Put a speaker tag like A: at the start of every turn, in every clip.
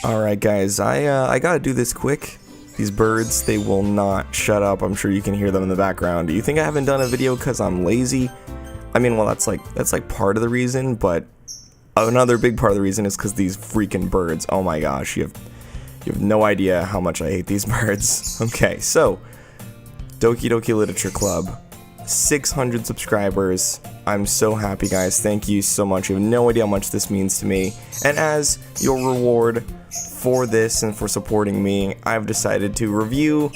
A: Alright guys, I gotta do this quick. These birds, they will not shut up. I'm sure you can hear them in the background. Do you think I haven't done a video because I'm lazy? I mean, well, that's like part of the reason, but another big part of the reason is because these freaking birds. Oh my gosh, you have no idea how much I hate these birds. Okay, so Doki Doki Literature Club, 600 subscribers. I'm so happy, guys. Thank you so much. You have no idea how much this means to me. And as your reward for this and for supporting me, I've decided to review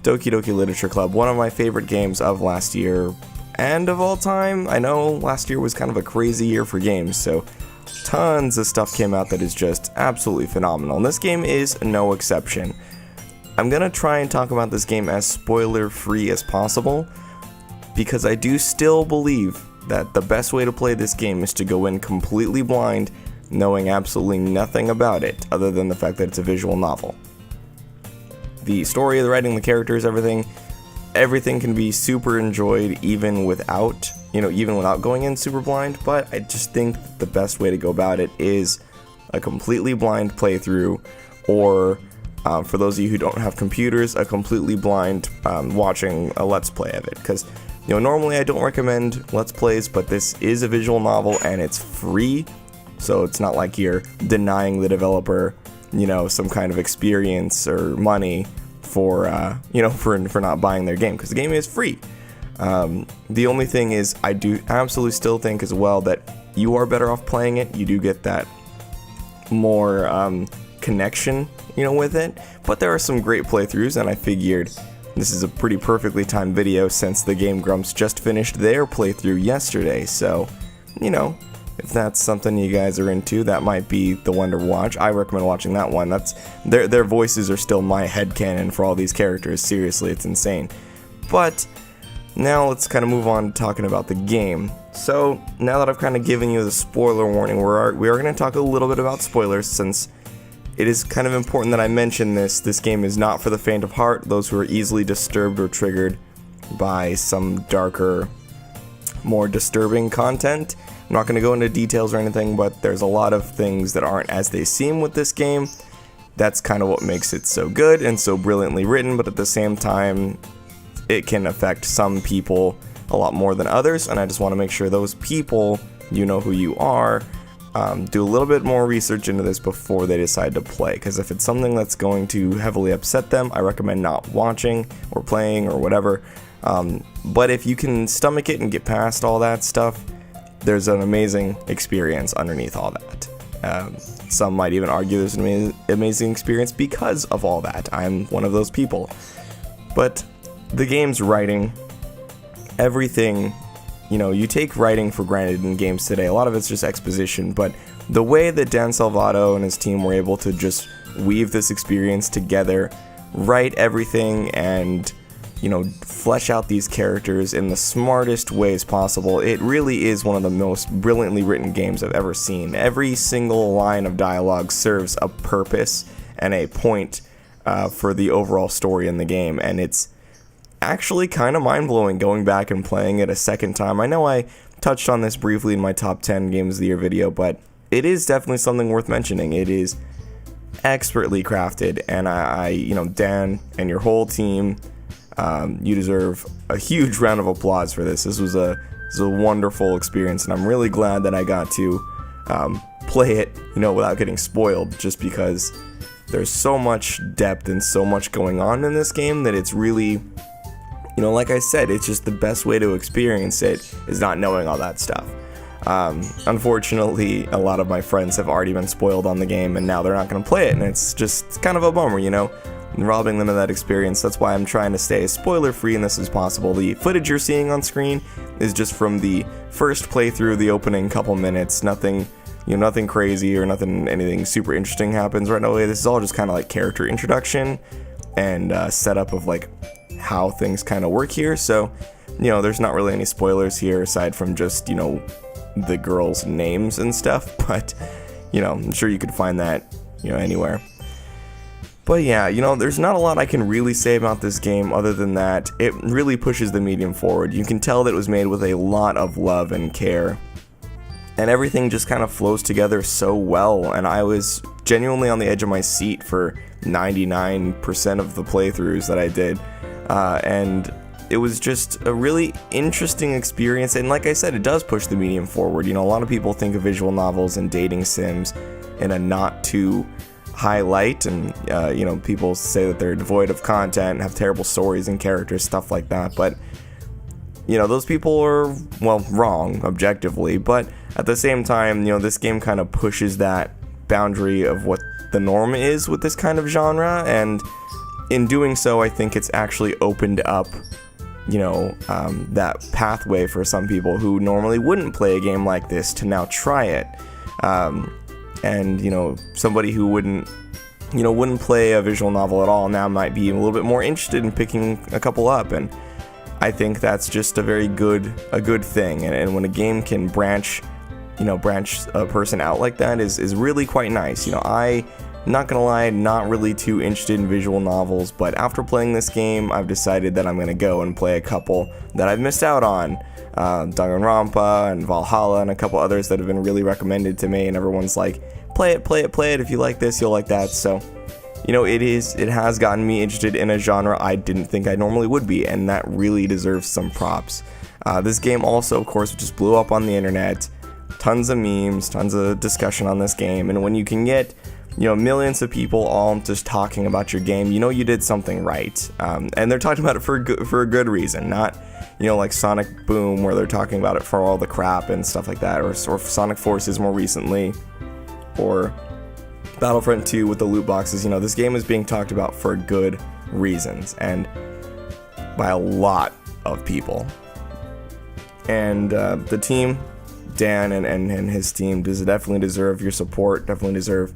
A: Doki Doki Literature Club, one of my favorite games of last year and of all time. I know last year was kind of a crazy year for games, so tons of stuff came out that is just absolutely phenomenal, and this game is no exception. I'm gonna try and talk about this game as spoiler-free as possible, because I do still believe that the best way to play this game is to go in completely blind, knowing absolutely nothing about it other than the fact that it's a visual novel. The story, the writing, the characters, everything can be super enjoyed even without going in super blind, but I just think the best way to go about it is a completely blind playthrough, or for those of you who don't have computers, a completely blind watching a Let's Play of it, because normally I don't recommend Let's Plays, but this is a visual novel and it's free, so it's not like you're denying the developer, some kind of experience or money for not buying their game, because the game is free. The only thing is, I do absolutely still think as well that you are better off playing it. You do get that more connection, with it. But there are some great playthroughs, and I figured this is a pretty perfectly timed video since the Game Grumps just finished their playthrough yesterday. So, if that's something you guys are into, that might be the one to watch. I recommend watching that one. That's their voices are still my headcanon for all these characters. Seriously, it's insane. But now let's kind of move on to talking about the game. So now that I've kind of given you the spoiler warning, we are going to talk a little bit about spoilers, since it is kind of important that I mention this. This game is not for the faint of heart, those who are easily disturbed or triggered by some darker, more disturbing content. I'm not going to go into details or anything, but there's a lot of things that aren't as they seem with this game. That's kind of what makes it so good and so brilliantly written, but at the same time, it can affect some people a lot more than others, and I just want to make sure those people, who you are, do a little bit more research into this before they decide to play, because if it's something that's going to heavily upset them, I recommend not watching or playing or whatever. But if you can stomach it and get past all that stuff, there's an amazing experience underneath all that. Some might even argue there's an amazing experience because of all that. I'm one of those people. But the game's writing, everything, you take writing for granted in games today. A lot of it's just exposition, but the way that Dan Salvato and his team were able to just weave this experience together, write everything, and flesh out these characters in the smartest ways possible. It really is one of the most brilliantly written games I've ever seen. Every single line of dialogue serves a purpose and a point for the overall story in the game, and it's actually kind of mind-blowing going back and playing it a second time. I know I touched on this briefly in my top 10 games of the year video, but it is definitely something worth mentioning. It is expertly crafted, and Dan and your whole team, you deserve a huge round of applause for this. This was a wonderful experience, and I'm really glad that I got to play it, without getting spoiled, just because there's so much depth and so much going on in this game that it's really, like I said, it's just the best way to experience it is not knowing all that stuff. Unfortunately, a lot of my friends have already been spoiled on the game, and now they're not going to play it, and it's kind of a bummer, robbing them of that experience. That's why I'm trying to stay as spoiler-free in this as possible. The footage you're seeing on screen is just from the first playthrough, the opening couple minutes. Nothing crazy or anything super interesting happens right away. This is all just kind of like character introduction and setup of like how things kind of work here. So, there's not really any spoilers here aside from just, the girls' names and stuff. But, I'm sure you could find that, anywhere. But yeah, there's not a lot I can really say about this game other than that it really pushes the medium forward. You can tell that it was made with a lot of love and care. and everything just kind of flows together so well, and I was genuinely on the edge of my seat for 99% of the playthroughs that I did, and it was just a really interesting experience. And like I said, it does push the medium forward. You know, a lot of people think of visual novels and dating sims in a not too high light, and you know, people say that they're devoid of content and have terrible stories and characters, stuff like that, but you know, those people are, well, wrong objectively. But at the same time, you know, this game kind of pushes that boundary of what the norm is with this kind of genre, and in doing so, I think it's actually opened up, you know, that pathway for some people who normally wouldn't play a game like this to now try it. And, you know, somebody who wouldn't play a visual novel at all now might be a little bit more interested in picking a couple up, and I think that's just a very good thing. And when a game can branch a person out like that is really quite nice. You know, I'm not gonna lie, not really too interested in visual novels, but after playing this game, I've decided that I'm gonna go and play a couple that I've missed out on. Danganronpa and Valhalla and a couple others that have been really recommended to me, and everyone's like, play it, if you like this, you'll like that. So, you know, it has gotten me interested in a genre I didn't think I normally would be, and that really deserves some props. This game also, of course, just blew up on the internet. Tons of memes, tons of discussion on this game, and when you can get, you know, millions of people all just talking about your game, you know you did something right. And they're talking about it for a good reason, not, you know, like Sonic Boom, where they're talking about it for all the crap and stuff like that, or Sonic Forces more recently, or Battlefront 2 with the loot boxes. You know, this game is being talked about for good reasons, and by a lot of people. And the team, Dan and his team, definitely deserve your support, definitely deserve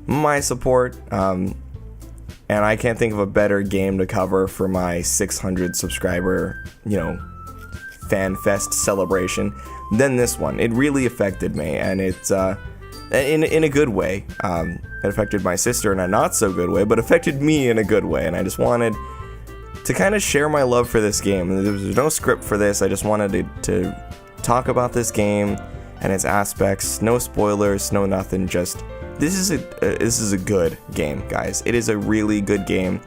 A: my support, and I can't think of a better game to cover for my 600 subscriber, you know, fan fest celebration than this one. It really affected me, and it's in a good way. It affected my sister in a not so good way, but affected me in a good way, and I just wanted to kind of share my love for this game. There was no script for this, I just wanted to talk about this game and its aspects. No spoilers, no nothing, just this is a good game, guys. It is a really good game.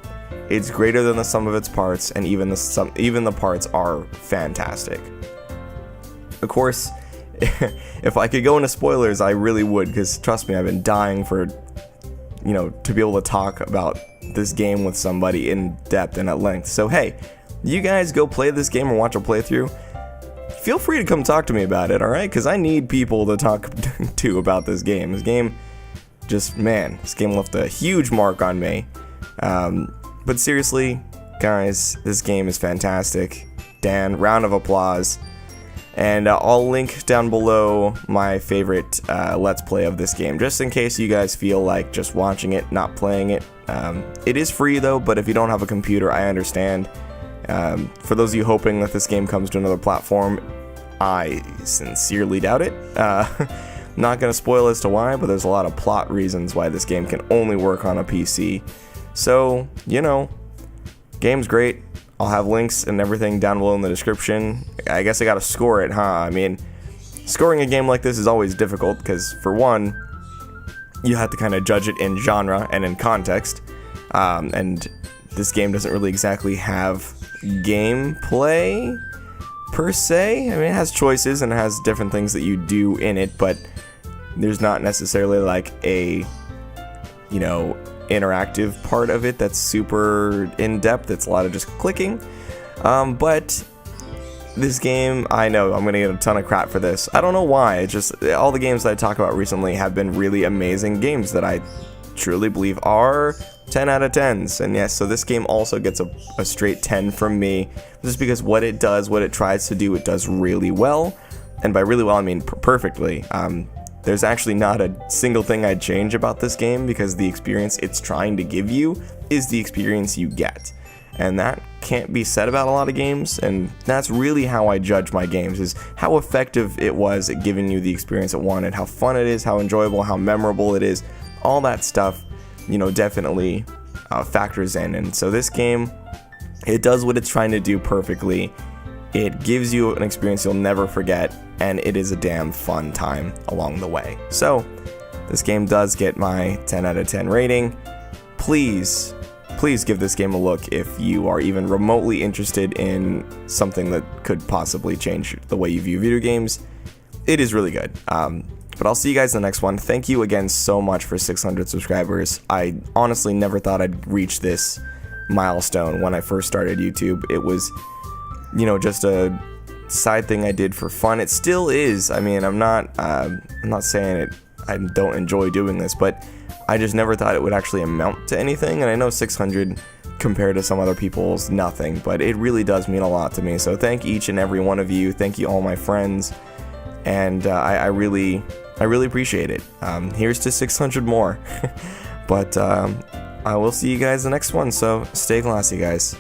A: It's greater than the sum of its parts, and even the parts are fantastic. Of course, if I could go into spoilers, I really would, because trust me, I've been dying for, you know, to be able to talk about this game with somebody in depth and at length. So hey, you guys go play this game or watch a playthrough. Feel free to come talk to me about it, alright? Because I need people to talk to about this game. This game left a huge mark on me. But seriously, guys, this game is fantastic. Dan, round of applause. And I'll link down below my favorite Let's Play of this game, just in case you guys feel like just watching it, not playing it. It is free though, but if you don't have a computer, I understand. For those of you hoping that this game comes to another platform, I sincerely doubt it. Not going to spoil as to why, but there's a lot of plot reasons why this game can only work on a PC. So, you know, game's great. I'll have links and everything down below in the description. I guess I gotta score it, huh? I mean, scoring a game like this is always difficult, because for one, you have to kind of judge it in genre and in context. And this game doesn't really exactly have gameplay, per se. I mean, it has choices and it has different things that you do in it, but there's not necessarily like a, you know, interactive part of it that's super in-depth. It's a lot of just clicking. But this game, I know I'm gonna get a ton of crap for this. I don't know why. It's just all the games that I talk about recently have been really amazing games that I truly believe are 10 out of 10s. And yes, so this game also gets a straight 10 from me, just because what it does, what it tries to do, it does really well. And by really well, I mean perfectly. There's actually not a single thing I'd change about this game, because the experience it's trying to give you is the experience you get. And that can't be said about a lot of games, and that's really how I judge my games, is how effective it was at giving you the experience it wanted, how fun it is, how enjoyable, how memorable it is. All that stuff, you know, definitely factors in. And so this game, it does what it's trying to do perfectly. It gives you an experience you'll never forget, and it is a damn fun time along the way. So, this game does get my 10 out of 10 rating. Please give this game a look if you are even remotely interested in something that could possibly change the way you view video games. It is really good. But I'll see you guys in the next one. Thank you again so much for 600 subscribers. I honestly never thought I'd reach this milestone when I first started YouTube. It was, you know, just a side thing I did for fun. It still is. I mean, I'm not saying it. I don't enjoy doing this, but I just never thought it would actually amount to anything. And I know 600 compared to some other people's nothing, but it really does mean a lot to me. So thank each and every one of you. Thank you all my friends, and I really appreciate it. Here's to 600 more. But I will see you guys the next one. So stay classy, guys.